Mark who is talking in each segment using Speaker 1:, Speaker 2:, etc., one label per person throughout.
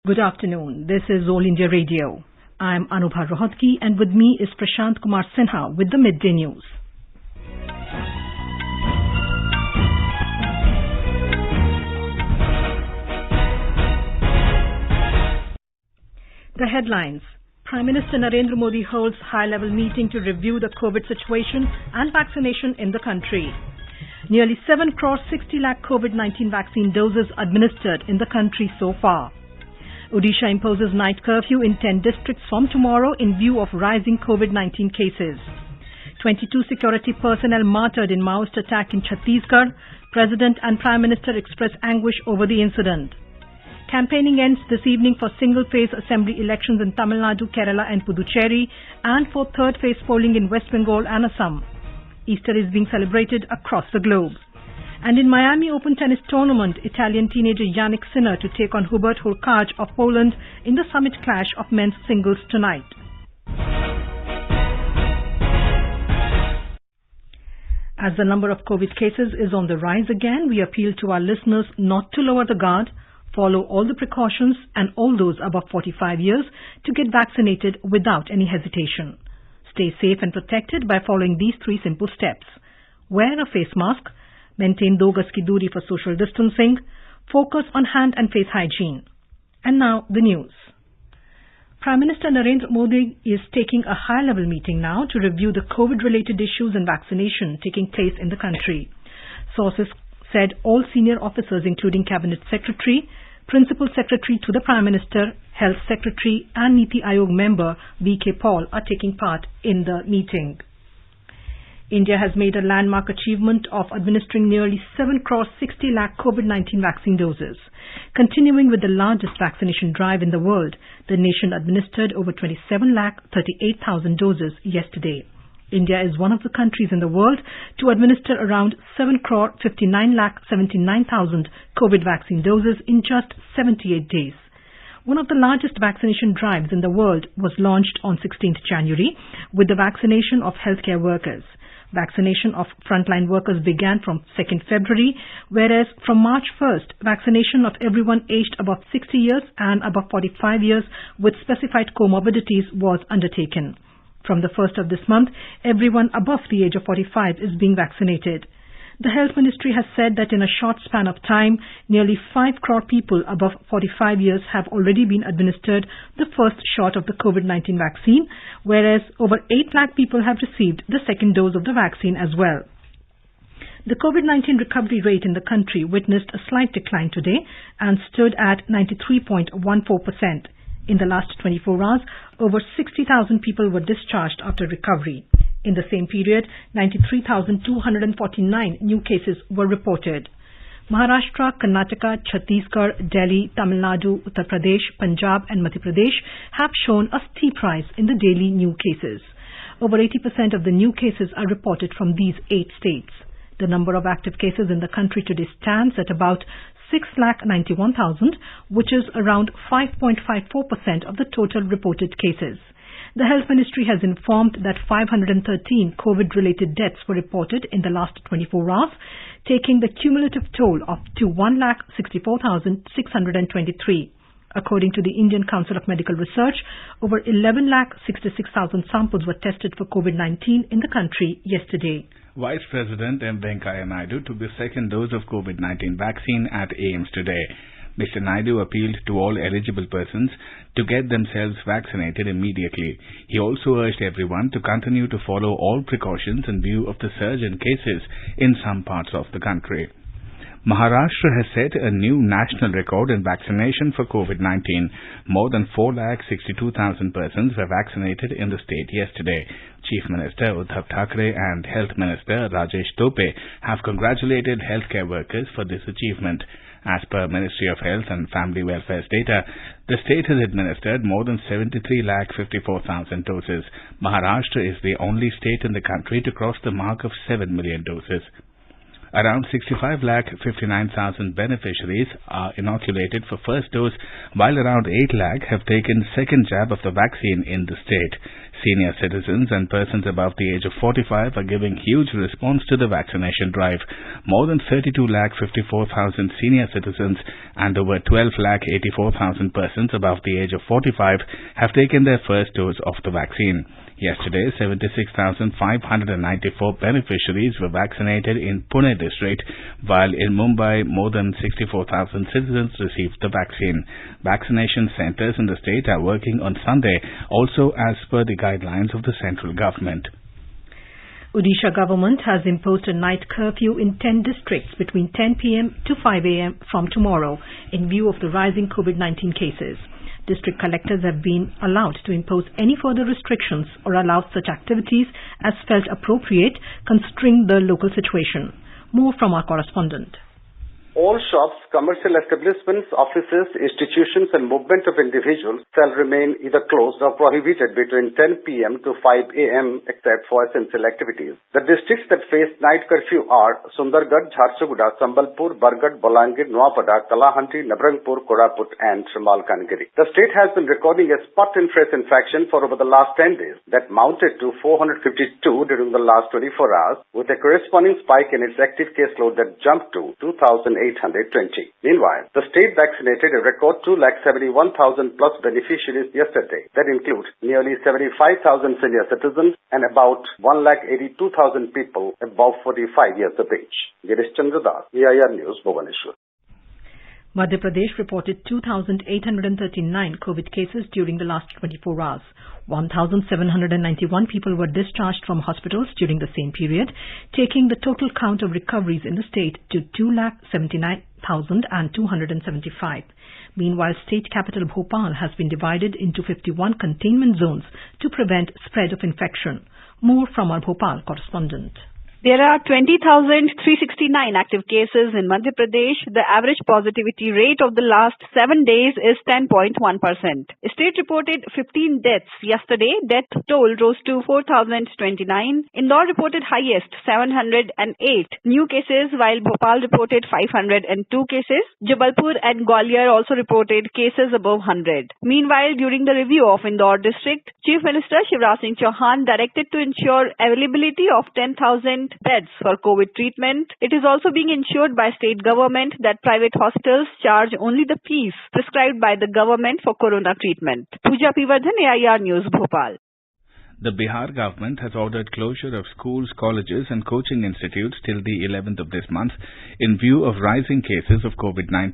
Speaker 1: Good afternoon. This is All India Radio. I'm Anubha Rohatgi and with me is Prashant Kumar Sinha with the Midday News. The headlines. Prime Minister Narendra Modi holds high-level meeting to review the COVID situation and vaccination in the country. Nearly 7 crore 60 lakh COVID-19 vaccine doses administered in the country so far. Odisha imposes night curfew in 10 districts from tomorrow in view of rising COVID-19 cases. 22 security personnel martyred in Maoist attack in Chhattisgarh. President and Prime Minister express anguish over the incident. Campaigning ends this evening for single-phase assembly elections in Tamil Nadu, Kerala and Puducherry and for third-phase polling in West Bengal and Assam. Easter is being celebrated across the globe. And in Miami Open Tennis Tournament, Italian teenager Yannick Sinner to take on Hubert Hurkacz of Poland in the summit clash of men's singles tonight. As the number of COVID cases is on the rise again, we appeal to our listeners not to lower the guard, follow all the precautions and all those above 45 years to get vaccinated without any hesitation. Stay safe and protected by following these 3 simple steps. Wear a face mask. Maintain 2 gaz ki doori for social distancing. Focus on hand and face hygiene. And now the news. Prime Minister Narendra Modi is taking a high-level meeting now to review the COVID-related issues and vaccination taking place in the country. Sources said all senior officers including Cabinet Secretary, Principal Secretary to the Prime Minister, Health Secretary and Niti Aayog member V.K. Paul are taking part in the meeting. India has made a landmark achievement of administering nearly 7 crore 60 lakh COVID-19 vaccine doses. Continuing with the largest vaccination drive in the world, the nation administered over 27 lakh 38,000 doses yesterday. India is one of the countries in the world to administer around 7 crore 59 lakh 79,000 COVID vaccine doses in just 78 days. One of the largest vaccination drives in the world was launched on 16th January with the vaccination of healthcare workers. Vaccination of frontline workers began from 2nd February, whereas from March 1st, vaccination of everyone aged above 60 years and above 45 years with specified comorbidities was undertaken. From the 1st of this month, everyone above the age of 45 is being vaccinated. The Health Ministry has said that in a short span of time, nearly 5 crore people above 45 years have already been administered the first shot of the COVID-19 vaccine, whereas over 8 lakh people have received the second dose of the vaccine as well. The COVID-19 recovery rate in the country witnessed a slight decline today and stood at 93.14%. In the last 24 hours, over 60,000 people were discharged after recovery. In the same period, 93,249 new cases were reported. Maharashtra, Karnataka, Chhattisgarh, Delhi, Tamil Nadu, Uttar Pradesh, Punjab and Madhya Pradesh have shown a steep rise in the daily new cases. Over 80% of the new cases are reported from these 8 states. The number of active cases in the country today stands at about 6,91,000, which is around 5.54% of the total reported cases. The Health Ministry has informed that 513 COVID-related deaths were reported in the last 24 hours, taking the cumulative toll up to 1,64,623. According to the Indian Council of Medical Research, over 11,66,000 samples were tested for COVID-19 in the country yesterday.
Speaker 2: Vice President M. Venkaiah Naidu took the second dose of COVID-19 vaccine at AIIMS today. Mr. Naidu appealed to all eligible persons to get themselves vaccinated immediately. He also urged everyone to continue to follow all precautions in view of the surge in cases in some parts of the country. Maharashtra has set a new national record in vaccination for COVID-19. More than 4,62,000 persons were vaccinated in the state yesterday. Chief Minister Uddhav Thackeray and Health Minister Rajesh Tope have congratulated healthcare workers for this achievement. As per Ministry of Health and Family Welfare's data, the state has administered more than 73,54,000 doses. Maharashtra is the only state in the country to cross the mark of 7 million doses. Around 65,59,000 beneficiaries are inoculated for first dose, while around 8 lakh have taken second jab of the vaccine in the state. Senior citizens and persons above the age of 45 are giving huge response to the vaccination drive. More than 32,54,000 senior citizens and over 12,84,000 persons above the age of 45 have taken their first dose of the vaccine. Yesterday, 76,594 beneficiaries were vaccinated in Pune district, while in Mumbai, more than 64,000 citizens received the vaccine. Vaccination centers in the state are working on Sunday, also as per the guidelines of the central government.
Speaker 1: Odisha government has imposed a night curfew in 10 districts between 10 p.m. to 5 a.m. from tomorrow in view of the rising COVID-19 cases. District collectors have been allowed to impose any further restrictions or allow such activities as felt appropriate considering the local situation. More from our correspondent.
Speaker 3: All shops, commercial establishments, offices, institutions and movement of individuals shall remain either closed or prohibited between 10 p.m. to 5 a.m. except for essential activities. The districts that face night curfew are Sundargarh, Jharsuguda, Sambalpur, Bargarh, Bolangir, Nuapada, Kalahanti, Nabrangpur, Koraput and Malkangiri. The state has been recording a spot and trace infection for over the last 10 days that mounted to 452 during the last 24 hours with a corresponding spike in its active caseload that jumped to 2,820. Meanwhile, the state vaccinated a record 271,000 plus beneficiaries yesterday. That includes nearly 75,000 senior citizens and about 182,000 people above 45 years of age. Girish Chandra Das, EIR News, Bhubaneswar.
Speaker 1: Madhya Pradesh reported 2,839 COVID cases during the last 24 hours. 1,791 people were discharged from hospitals during the same period, taking the total count of recoveries in the state to 2,79,275. Meanwhile, state capital Bhopal has been divided into 51 containment zones to prevent spread of infection. More from our Bhopal correspondent.
Speaker 4: There are 20,369 active cases in Madhya Pradesh. The average positivity rate of the last 7 days is 10.1%. State reported 15 deaths yesterday. Death toll rose to 4,029. Indore reported highest 708 new cases, while Bhopal reported 502 cases. Jabalpur and Gwalior also reported cases above 100. Meanwhile, during the review of Indore district, Chief Minister Shivraj Singh Chauhan directed to ensure availability of 10,000 beds for COVID treatment. It is also being ensured by state government that private hospitals charge only the fees prescribed by the government for corona treatment. Pooja Pivardhan, AIR News, Bhopal.
Speaker 2: The Bihar government has ordered closure of schools, colleges and coaching institutes till the 11th of this month in view of rising cases of COVID-19.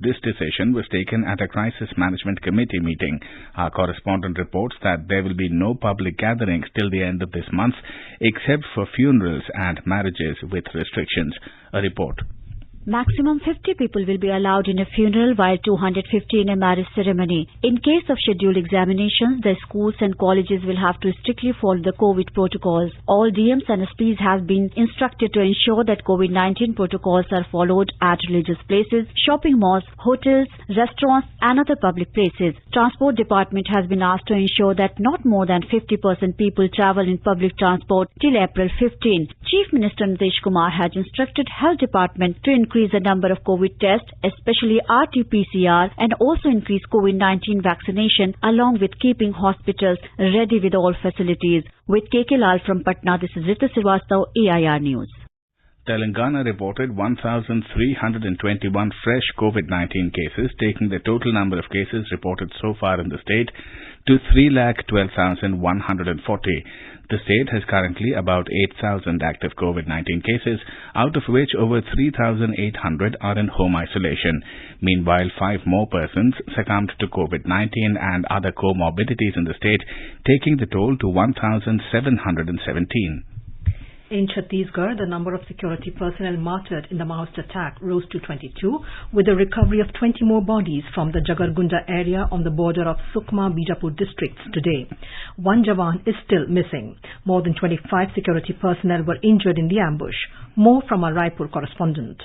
Speaker 2: This decision was taken at a crisis management committee meeting. Our correspondent reports that there will be no public gatherings till the end of this month except for funerals and marriages with restrictions. A report.
Speaker 5: Maximum 50 people will be allowed in a funeral while 250 in a marriage ceremony. In case of scheduled examinations, the schools and colleges will have to strictly follow the COVID protocols. All DMs and SPs have been instructed to ensure that COVID-19 protocols are followed at religious places, shopping malls, hotels, restaurants and other public places. Transport Department has been asked to ensure that not more than 50% people travel in public transport till April 15. Chief Minister Nitish Kumar has instructed Health Department to increase the number of COVID tests, especially RT-PCR, and also increase COVID-19 vaccination, along with keeping hospitals ready with all facilities. With KK Lal from Patna, this is Rita Srivastava, AIR News.
Speaker 2: Telangana reported 1,321 fresh COVID-19 cases, taking the total number of cases reported so far in the state to 3,12,140. The state has currently about 8,000 active COVID-19 cases, out of which over 3,800 are in home isolation. Meanwhile, 5 more persons succumbed to COVID-19 and other comorbidities in the state, taking the toll to 1,717.
Speaker 1: In Chhattisgarh, the number of security personnel martyred in the Maoist attack rose to 22, with the recovery of 20 more bodies from the Jagargunda area on the border of Sukma-Bijapur districts today. One Jawan is still missing. More than 25 security personnel were injured in the ambush. More from our Raipur correspondent.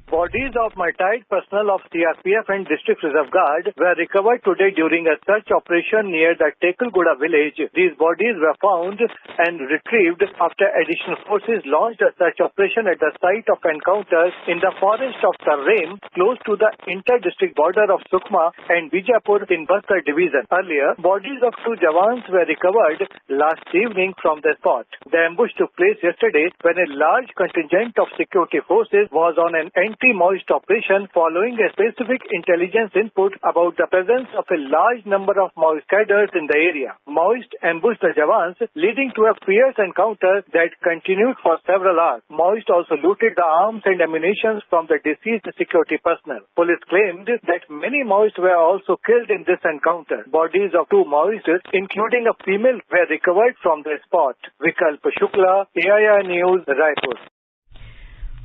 Speaker 6: Bodies of retired personnel of CRPF and District Reserve Guard were recovered today during a search operation near the Tekulguda village. These bodies were found and retrieved after additional forces launched a search operation at the site of encounter in the forest of Tarrem, close to the inter-district border of Sukma and Bijapur in Bastar division. Earlier, bodies of 2 jawans were recovered last evening from the spot. The ambush took place yesterday when a large contingent of security forces was on an anti-Maoist operation following a specific intelligence input about the presence of a large number of Maoist cadres in the area. Maoists ambushed the jawans, leading to a fierce encounter that continued for several hours. Maoists also looted the arms and ammunition from the deceased security personnel. Police claimed that many Maoists were also killed in this encounter. Bodies of 2 Maoists, including a female, were recovered from the spot. Vikalp Shukla, AIR News, Raipur.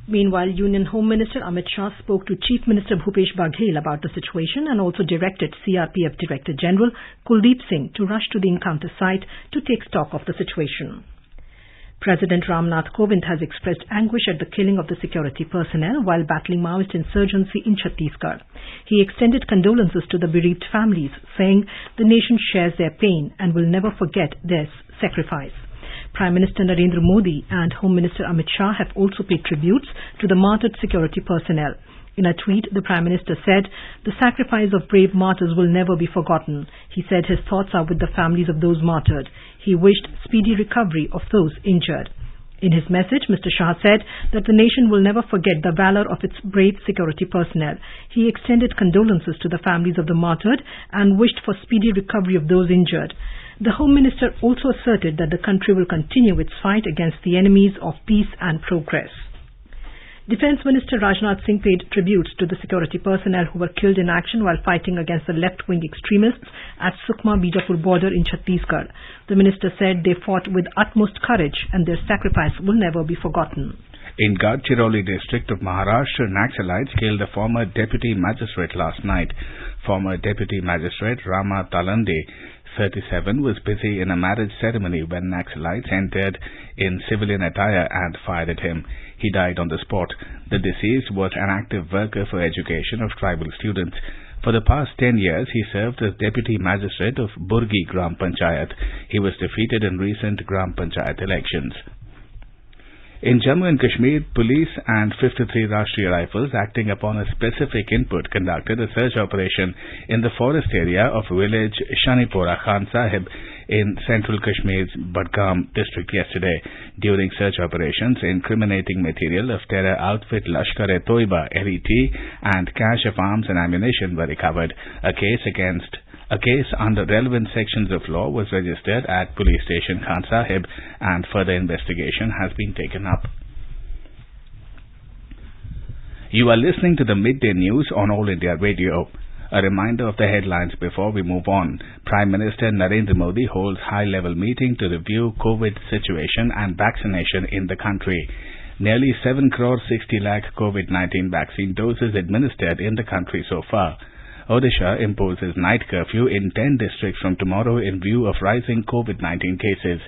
Speaker 1: Meanwhile, Union Home Minister Amit Shah spoke to Chief Minister Bhupesh Baghel about the situation and also directed CRPF Director General Kuldeep Singh to rush to the encounter site to take stock of the situation. President Ramnath Kovind has expressed anguish at the killing of the security personnel while battling Maoist insurgency in Chhattisgarh. He extended condolences to the bereaved families, saying the nation shares their pain and will never forget their sacrifice. Prime Minister Narendra Modi and Home Minister Amit Shah have also paid tributes to the martyred security personnel. In a tweet, the Prime Minister said, "The sacrifice of brave martyrs will never be forgotten." He said his thoughts are with the families of those martyred. He wished speedy recovery of those injured. In his message, Mr. Shah said that the nation will never forget the valor of its brave security personnel. He extended condolences to the families of the martyred and wished for speedy recovery of those injured. The Home Minister also asserted that the country will continue its fight against the enemies of peace and progress. Defence Minister Rajnath Singh paid tributes to the security personnel who were killed in action while fighting against the left-wing extremists at Sukma-Bijapur border in Chhattisgarh. The minister said they fought with utmost courage and their sacrifice will never be forgotten.
Speaker 2: In Gadchiroli district of Maharashtra, Naxalites killed a former deputy magistrate last night. Former deputy magistrate Rama Talande, 37, was busy in a marriage ceremony when Naxalites entered in civilian attire and fired at him. He died on the spot. The deceased was an active worker for education of tribal students. For the past 10 years, he served as deputy magistrate of Burgi Gram Panchayat. He was defeated in recent Gram Panchayat elections. In Jammu and Kashmir, police and 53 Rashtriya Rifles, acting upon a specific input, conducted a search operation in the forest area of village Shanipora Khan Sahib in central Kashmir's Budgam district yesterday. During search operations, incriminating material of terror outfit Lashkar-e-Toiba (LET) and cache of arms and ammunition were recovered. A case under relevant sections of law was registered at police station Khan Sahib and further investigation has been taken up. You are listening to the Midday News on All India Radio. A reminder of the headlines before we move on. Prime Minister Narendra Modi holds high-level meeting to review COVID situation and vaccination in the country. Nearly 7 crore 60 lakh COVID-19 vaccine doses administered in the country so far. Odisha imposes night curfew in 10 districts from tomorrow in view of rising COVID-19 cases.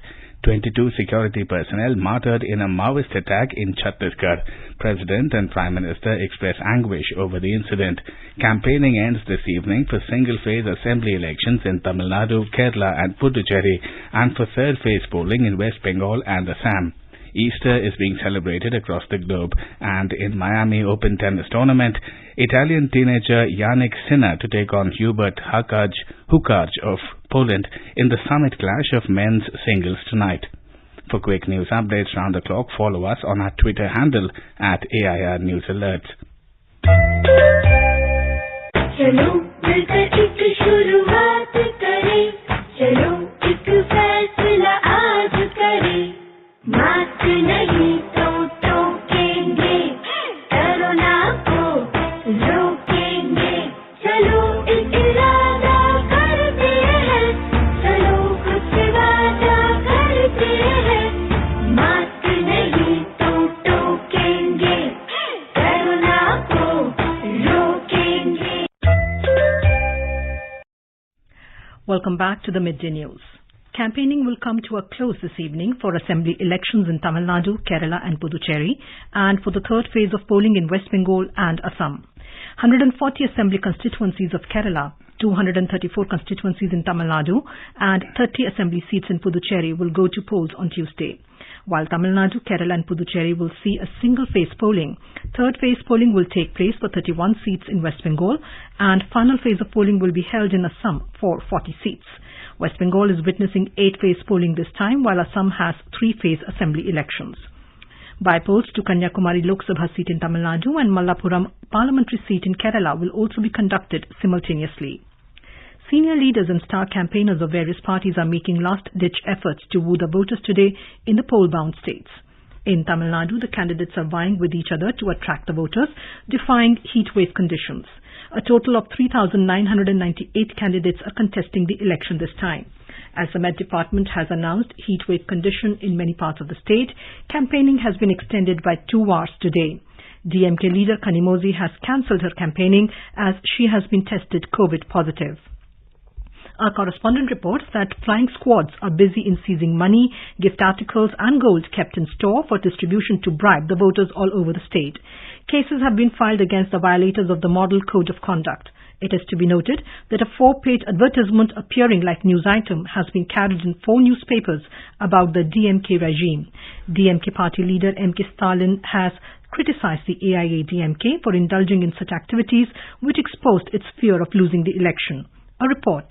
Speaker 2: 22 security personnel martyred in a Maoist attack in Chhattisgarh. President and Prime Minister express anguish over the incident. Campaigning ends this evening for single-phase assembly elections in Tamil Nadu, Kerala and Puducherry and for third-phase polling in West Bengal and Assam. Easter is being celebrated across the globe, and in Miami Open Tennis Tournament, Italian teenager Yannick Sinner to take on Hubert Hurkacz of Poland in the summit clash of men's singles tonight. For quick news updates round the clock, follow us on our Twitter handle at AIR News Alerts. चलो मिलकर एक शुरुआत करें, चलो एक फैसला आज करें, मास्क नहीं तो टोकेंगे, कोरोना को रोकेंगे, चलो एक इरादा करते हैं, चलो कुछ वादा करते हैं, मास्क नहीं तो टोकेंगे, कोरोना को रोकेंगे. Welcome back to the Midday News.
Speaker 1: Campaigning will come to a close this evening for assembly elections in Tamil Nadu, Kerala and Puducherry, and for the third phase of polling in West Bengal and Assam. 140 assembly constituencies of Kerala, 234 constituencies in Tamil Nadu, and 30 assembly seats in Puducherry will go to polls on Tuesday. While Tamil Nadu, Kerala and Puducherry will see a single-phase polling, third-phase polling will take place for 31 seats in West Bengal, and final phase of polling will be held in Assam for 40 seats. West Bengal is witnessing 8-phase polling this time, while Assam has 3-phase assembly elections. By-polls to Kanyakumari Lok Sabha seat in Tamil Nadu and Malappuram parliamentary seat in Kerala will also be conducted simultaneously. Senior leaders and star campaigners of various parties are making last-ditch efforts to woo the voters today in the poll-bound states. In Tamil Nadu, the candidates are vying with each other to attract the voters, defying heatwave conditions. A total of 3,998 candidates are contesting the election this time. As the Met Department has announced heatwave condition in many parts of the state, campaigning has been extended by 2 hours today. DMK leader Kanimozi has cancelled her campaigning as she has been tested COVID positive. Our correspondent reports that flying squads are busy in seizing money, gift articles and gold kept in store for distribution to bribe the voters all over the state. Cases have been filed against the violators of the Model Code of Conduct. It is to be noted that a 4-page advertisement appearing like news item has been carried in 4 newspapers about the DMK regime. DMK party leader M.K. Stalin has criticized the AIA-DMK for indulging in such activities which exposed its fear of losing the election. A report.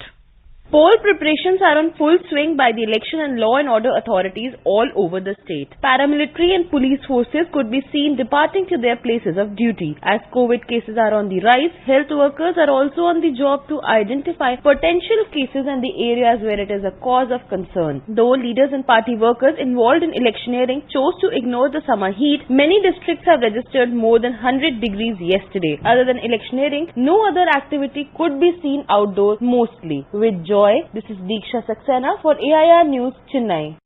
Speaker 7: Poll preparations are on full swing by the election and law and order authorities all over the state. Paramilitary and police forces could be seen departing to their places of duty. As COVID cases are on the rise, health workers are also on the job to identify potential cases and the areas where it is a cause of concern. Though leaders and party workers involved in electioneering chose to ignore the summer heat, many districts have registered more than 100 degrees yesterday. Other than electioneering, no other activity could be seen outdoors mostly. With this is Diksha Saxena for AIR News, Chennai.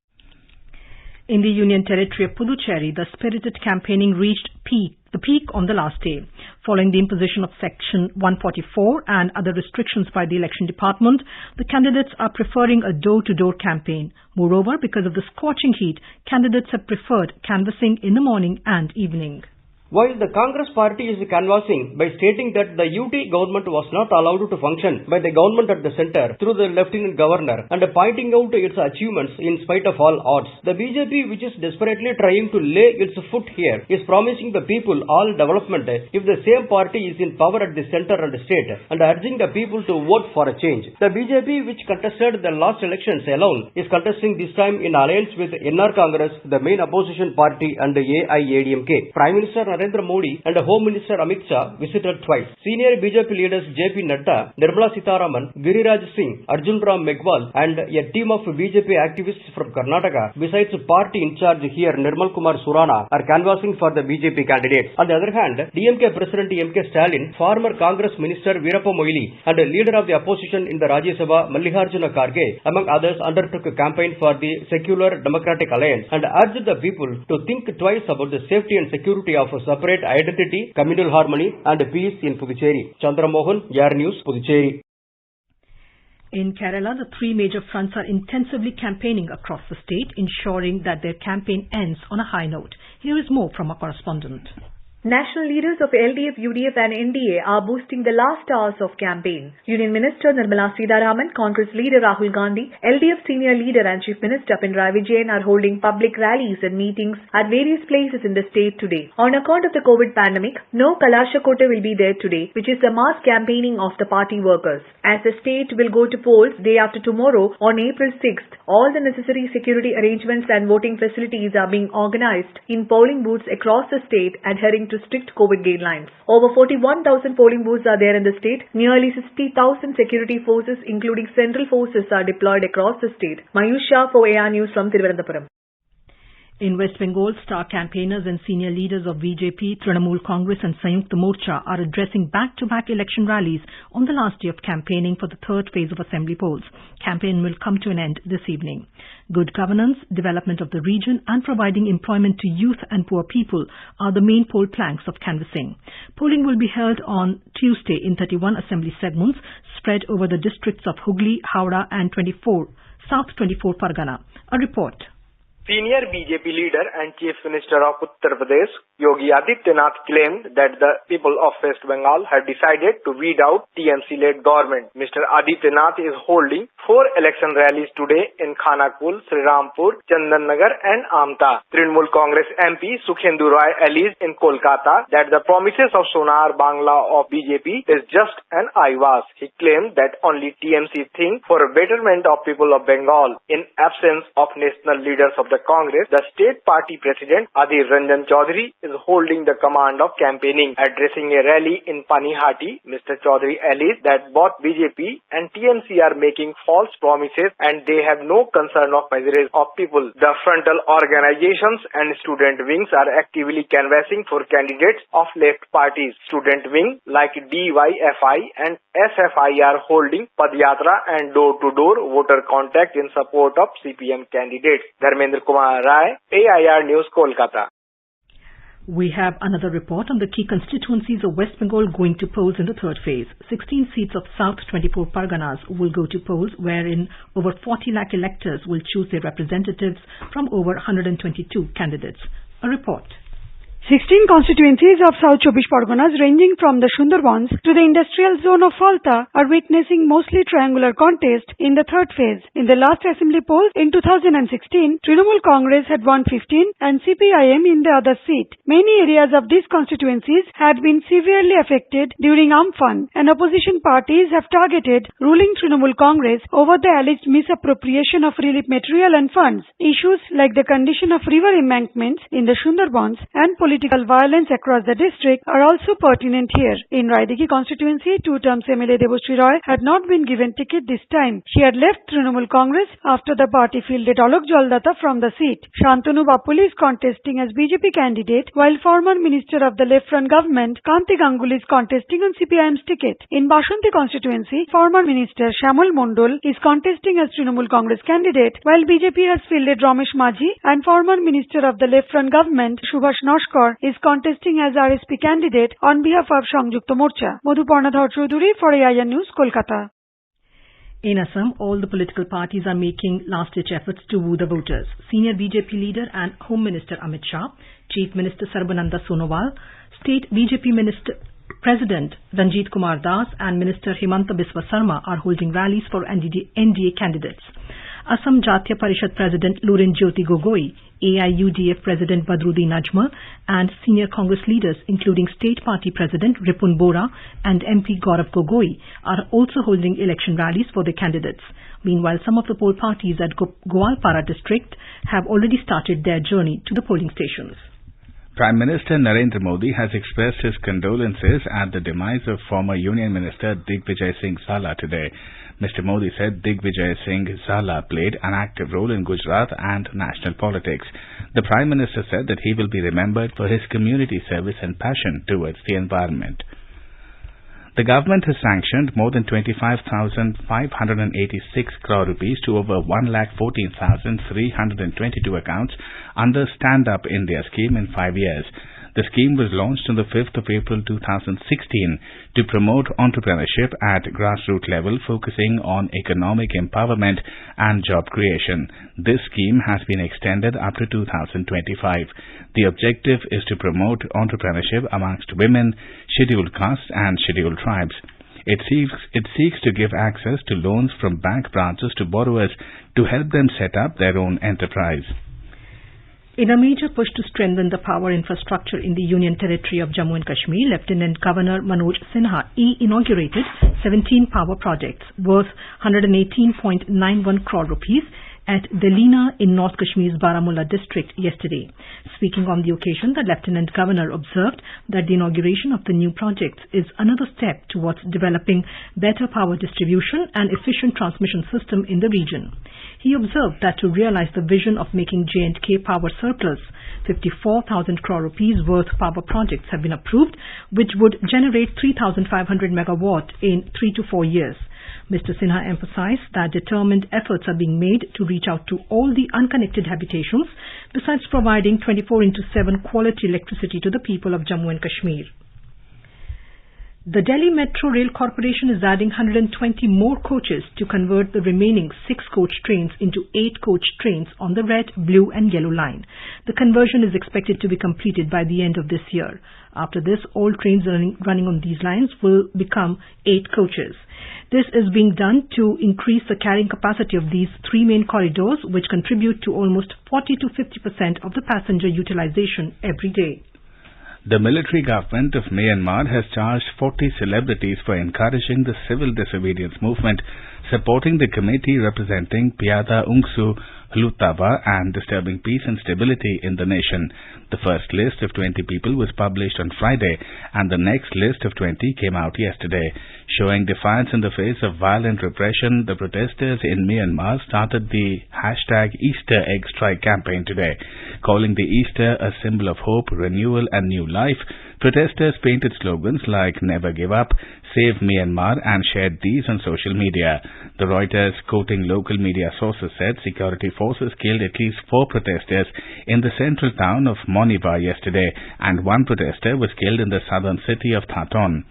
Speaker 1: In the Union Territory of Puducherry, the spirited campaigning reached the peak on the last day. Following the imposition of Section 144 and other restrictions by the Election Department, the candidates are preferring a door-to-door campaign. Moreover, because of the scorching heat, candidates have preferred canvassing in the morning and evening.
Speaker 8: While the Congress party is canvassing by stating that the UT government was not allowed to function by the government at the centre through the Lieutenant Governor and pointing out its achievements in spite of all odds, the BJP, which is desperately trying to lay its foot here, is promising the people all development if the same party is in power at the centre and state and urging the people to vote for a change. The BJP, which contested the last elections alone, is contesting this time in alliance with NR Congress, the main opposition party, and the AIADMK. Prime Minister Narendra Modi and Home Minister Amit Shah visited twice. Senior BJP leaders JP Nadda, Nirmala Sitharaman, Giriraj Singh, Arjun Ram Meghwal and a team of BJP activists from Karnataka, besides party in charge here Nirmal Kumar Surana, are canvassing for the BJP candidates. On the other hand, DMK President M.K. Stalin, former Congress Minister Veerappa Moily and leader of the opposition in the Rajya Sabha Mallikarjuna Kharge, among others, undertook a campaign for the Secular Democratic Alliance and urged the people to think twice about the safety and security of separate identity, communal harmony and peace in Puducherry. Chandra Mohan, AIR News, Puducherry.
Speaker 1: In Kerala, the 3 major fronts are intensively campaigning across the state, ensuring that their campaign ends on a high note. Here is more from our correspondent.
Speaker 9: National leaders of LDF, UDF and NDA are boosting the last hours of campaign. Union Minister Nirmala Sitharaman, Congress leader Rahul Gandhi, LDF senior leader and Chief Minister Pinarayi Vijayan are holding public rallies and meetings at various places in the state today. On account of the COVID pandemic, no Kalashakote will be there today, which is the mass campaigning of the party workers. As the state will go to polls day after tomorrow on April 6th, all the necessary security arrangements and voting facilities are being organized in polling booths across the state, adhering to strict COVID guidelines. Over 41,000 polling booths are there in the state. Nearly 60,000 security forces, including central forces, are deployed across the state. Mayush Shah for AIR News from Thiruvananthapuram.
Speaker 1: In West Bengal, star campaigners and senior leaders of BJP, Trinamool Congress and Sanyukta Morcha are addressing back-to-back election rallies on the last day of campaigning for the third phase of assembly polls. Campaign will come to an end this evening. Good governance, development of the region and providing employment to youth and poor people are the main poll planks of canvassing. Polling will be held on Tuesday in 31 assembly segments spread over the districts of Hooghly, Howrah and 24 South 24 Pargana. A report.
Speaker 10: Senior BJP leader and Chief Minister of Uttar Pradesh, Yogi Adityanath, claimed that the people of West Bengal had decided to weed out TMC-led government. Mr. Adityanath is holding 4 election rallies today in Khanakul, Srirampur, Chandannagar and Amta. Trinamool Congress MP Sukhendu Roy alleged in Kolkata that the promises of Sonar Bangla of BJP is just an eyewash. He claimed that only TMC think for a betterment of people of Bengal. In absence of national leaders of the Congress, the state party president Adhir Ranjan Chaudhary is holding the command of campaigning. Addressing a rally in Panihati, Mr. Chaudhary alleged that both BJP and TMC are making false promises and they have no concern of measures of people. The frontal organizations and student wings are actively canvassing for candidates of left parties. Student wing like DYFI and SFI are holding Padyatra and door-to-door voter contact in support of CPM candidates. Dharmendra Kumar Rai, AIR News, Kolkata.
Speaker 1: We have another report on the key constituencies of West Bengal going to polls in the third phase. 16 seats of South 24 Parganas will go to polls, wherein over 40 lakh electors will choose their representatives from over 122 candidates. A report.
Speaker 11: 16 constituencies of South 24 Parganas ranging from the Sundarbans to the industrial zone of Falta are witnessing mostly triangular contest in the third phase. In the last assembly polls in 2016, Trinamool Congress had won 15 and CPIM in the other seat. Many areas of these constituencies had been severely affected during Amphan, and opposition parties have targeted ruling Trinamool Congress over the alleged misappropriation of relief material and funds. Issues like the condition of river embankments in the Sundarbans and political violence across the district are also pertinent here. In Raidiki constituency, 2-term MLA Debashree Roy had not been given ticket this time. She had left Trinamool Congress after the party fielded Alok Jaldata from the seat. Shantanu Bapuli is contesting as BJP candidate, while former Minister of the Left Front Government Kanti Ganguly is contesting on CPIM's ticket. In Bashanti constituency, former Minister Shyamul Mondol is contesting as Trinamool Congress candidate, while BJP has fielded Ramesh Majhi and former Minister of the Left Front Government Subhash Nashkar is contesting as RSP candidate on behalf of Sangyukta Morcha. Madhuparna Dhar Chaudhary for AIR News, Kolkata.
Speaker 1: In Assam, all the political parties are making last-ditch efforts to woo the voters. Senior BJP leader and Home Minister Amit Shah, Chief Minister Sarbananda Sonowal, State BJP President Ranjit Kumar Das and Minister Himanta Biswa Sarma are holding rallies for NDA candidates. Assam Jatiya Parishad President Lurin Jyoti Gogoi, AIUDF President Badruddin Ajmal and senior Congress leaders including State Party President Ripun Bora and MP Gaurav Gogoi are also holding election rallies for their candidates. Meanwhile, some of the poll parties at Goalpara district have already started their journey to the polling stations.
Speaker 2: Prime Minister Narendra Modi has expressed his condolences at the demise of former Union Minister Digvijay Singh Zala today. Mr. Modi said Digvijay Singh Zala played an active role in Gujarat and national politics. The Prime Minister said that he will be remembered for his community service and passion towards the environment. The government has sanctioned more than 25,586 crore rupees to over 1,14,322 accounts under Stand Up India scheme in 5 years. The scheme was launched on the 5th of April 2016 to promote entrepreneurship at grassroots level, focusing on economic empowerment and job creation. This scheme has been extended up to 2025. The objective is to promote entrepreneurship amongst women, scheduled castes and scheduled tribes. It seeks to give access to loans from bank branches to borrowers to help them set up their own enterprise.
Speaker 1: In a major push to strengthen the power infrastructure in the Union Territory of Jammu and Kashmir, Lieutenant Governor Manoj Sinha inaugurated 17 power projects worth 118.91 crore rupees at Delina in North Kashmir's Baramulla district yesterday. Speaking on the occasion, the Lieutenant Governor observed that the inauguration of the new projects is another step towards developing better power distribution and efficient transmission system in the region. He observed that to realize the vision of making J&K power surplus, 54,000 crore rupees worth power projects have been approved, which would generate 3,500 megawatt in 3 to 4 years. Mr. Sinha emphasized that determined efforts are being made to reach out to all the unconnected habitations, besides providing 24/7 quality electricity to the people of Jammu and Kashmir. The Delhi Metro Rail Corporation is adding 120 more coaches to convert the remaining 6-coach trains into 8-coach trains on the red, blue and yellow line. The conversion is expected to be completed by the end of this year. After this, all trains running on these lines will become 8 coaches. This is being done to increase the carrying capacity of these 3 main corridors, which contribute to almost 40 to 50% of the passenger utilization every day.
Speaker 2: The military government of Myanmar has charged 40 celebrities for encouraging the civil disobedience movement, supporting the committee representing Piada Ungsu Hlutava and disturbing peace and stability in the nation. The first list of 20 people was published on Friday, and the next list of 20 came out yesterday. Showing defiance in the face of violent repression, the protesters in Myanmar started the #Easter Egg Strike campaign today. Calling the Easter a symbol of hope, renewal and new life, protesters painted slogans like "Never Give Up," "Save Myanmar" and shared these on social media. The Reuters, quoting local media sources, said security forces killed at least 4 protesters in the central town of Moniva yesterday, and 1 protester was killed in the southern city of Thaton.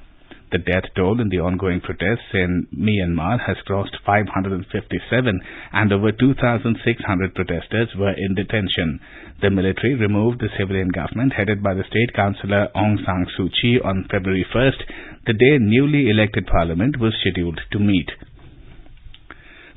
Speaker 2: The death toll in the ongoing protests in Myanmar has crossed 557, and over 2,600 protesters were in detention. The military removed the civilian government headed by the state councillor Aung San Suu Kyi on February 1st, the day newly elected parliament was scheduled to meet.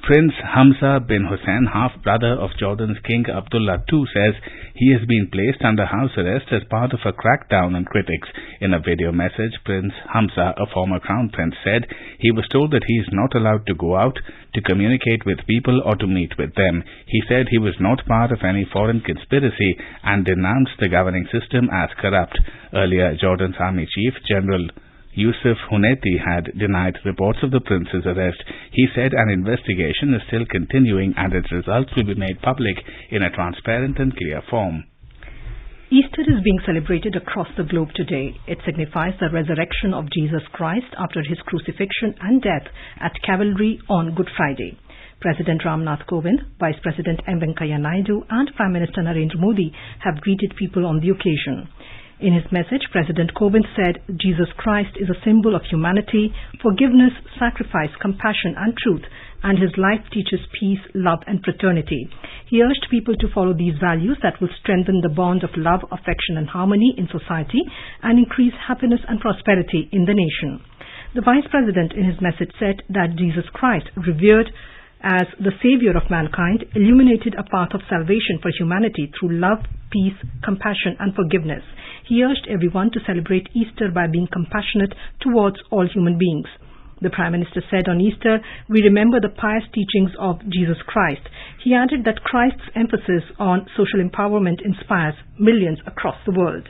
Speaker 2: Prince Hamza bin Hussein, half-brother of Jordan's King Abdullah II, says he has been placed under house arrest as part of a crackdown on critics. In a video message, Prince Hamza, a former crown prince, said he was told that he is not allowed to go out, to communicate with people or to meet with them. He said he was not part of any foreign conspiracy and denounced the governing system as corrupt. Earlier, Jordan's Army Chief General Yusuf Huneti had denied reports of the prince's arrest. He said an investigation is still continuing and its results will be made public in a transparent and clear form.
Speaker 1: Easter is being celebrated across the globe today. It signifies the resurrection of Jesus Christ after his crucifixion and death at Calvary on Good Friday. President Ramnath Kovind, Vice President M. Venkaiah Naidu and Prime Minister Narendra Modi have greeted people on the occasion. In his message, President Kovind said Jesus Christ is a symbol of humanity, forgiveness, sacrifice, compassion and truth, and his life teaches peace, love and fraternity. He urged people to follow these values that will strengthen the bond of love, affection and harmony in society and increase happiness and prosperity in the nation. The Vice President in his message said that Jesus Christ, revered as the Savior of mankind, illuminated a path of salvation for humanity through love, peace, compassion and forgiveness. He urged everyone to celebrate Easter by being compassionate towards all human beings. The Prime Minister said on Easter, we remember the pious teachings of Jesus Christ. He added that Christ's emphasis on social empowerment inspires millions across the world.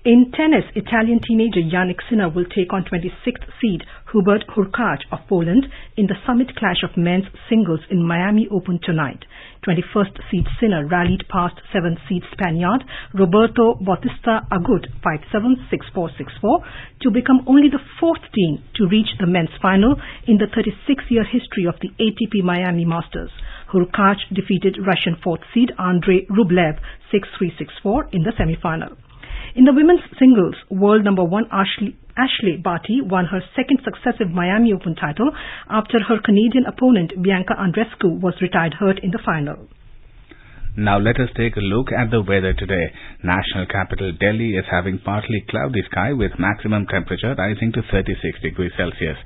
Speaker 1: In tennis, Italian teenager Jannik Sinner will take on 26th seed Hubert Hurkacz of Poland in the summit clash of men's singles in Miami Open tonight. 21st seed Sinner rallied past 7th seed Spaniard Roberto Bautista Agut 5-7, 6-4, 6-4 to become only the 4th teen to reach the men's final in the 36-year history of the ATP Miami Masters. Hurkacz defeated Russian 4th seed Andrei Rublev 6-3, 6-4 in the semi-final. In the women's singles, world number 1 Ashley Barty won her second successive Miami Open title after her Canadian opponent Bianca Andreescu was retired hurt in the final.
Speaker 2: Now let us take a look at the weather today. National capital Delhi is having partly cloudy sky with maximum temperature rising to 36 degrees Celsius.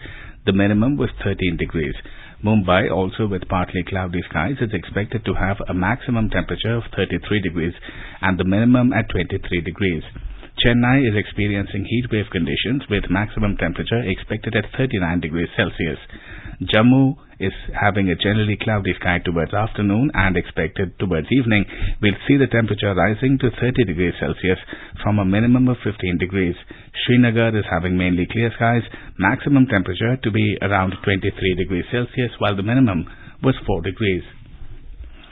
Speaker 2: The minimum was 13 degrees. Mumbai, also with partly cloudy skies, is expected to have a maximum temperature of 33 degrees and the minimum at 23 degrees. Chennai is experiencing heat wave conditions with maximum temperature expected at 39 degrees Celsius. Jammu is having a generally cloudy sky towards afternoon and expected towards evening. We'll see the temperature rising to 30 degrees Celsius from a minimum of 15 degrees. Srinagar is having mainly clear skies, maximum temperature to be around 23 degrees Celsius while the minimum was 4 degrees.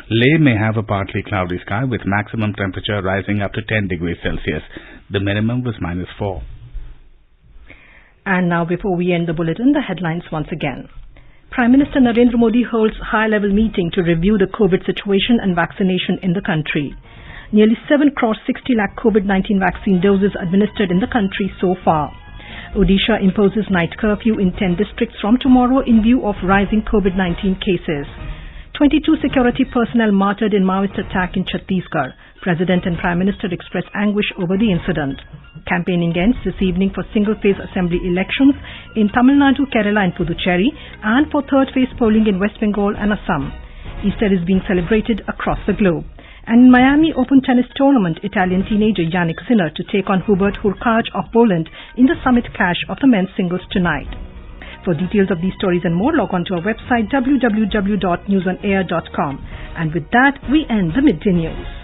Speaker 2: Leh may have a partly cloudy sky with maximum temperature rising up to 10 degrees Celsius. The minimum was -4.
Speaker 1: And now before we end the bulletin, the headlines once again. Prime Minister Narendra Modi holds high-level meeting to review the COVID situation and vaccination in the country. Nearly 7 crore 60 lakh COVID-19 vaccine doses administered in the country so far. Odisha imposes night curfew in 10 districts from tomorrow in view of rising COVID-19 cases. 22 security personnel martyred in Maoist attack in Chhattisgarh. President and Prime Minister express anguish over the incident. Campaigning ends this evening for single-phase assembly elections in Tamil Nadu, Kerala and Puducherry, and for third-phase polling in West Bengal and Assam. Easter is being celebrated across the globe. And in Miami Open Tennis Tournament, Italian teenager Yannick Sinner to take on Hubert Hurkacz of Poland in the summit clash of the men's singles tonight. For details of these stories and more, log on to our website www.newsonair.com. And with that, we end the Midday News.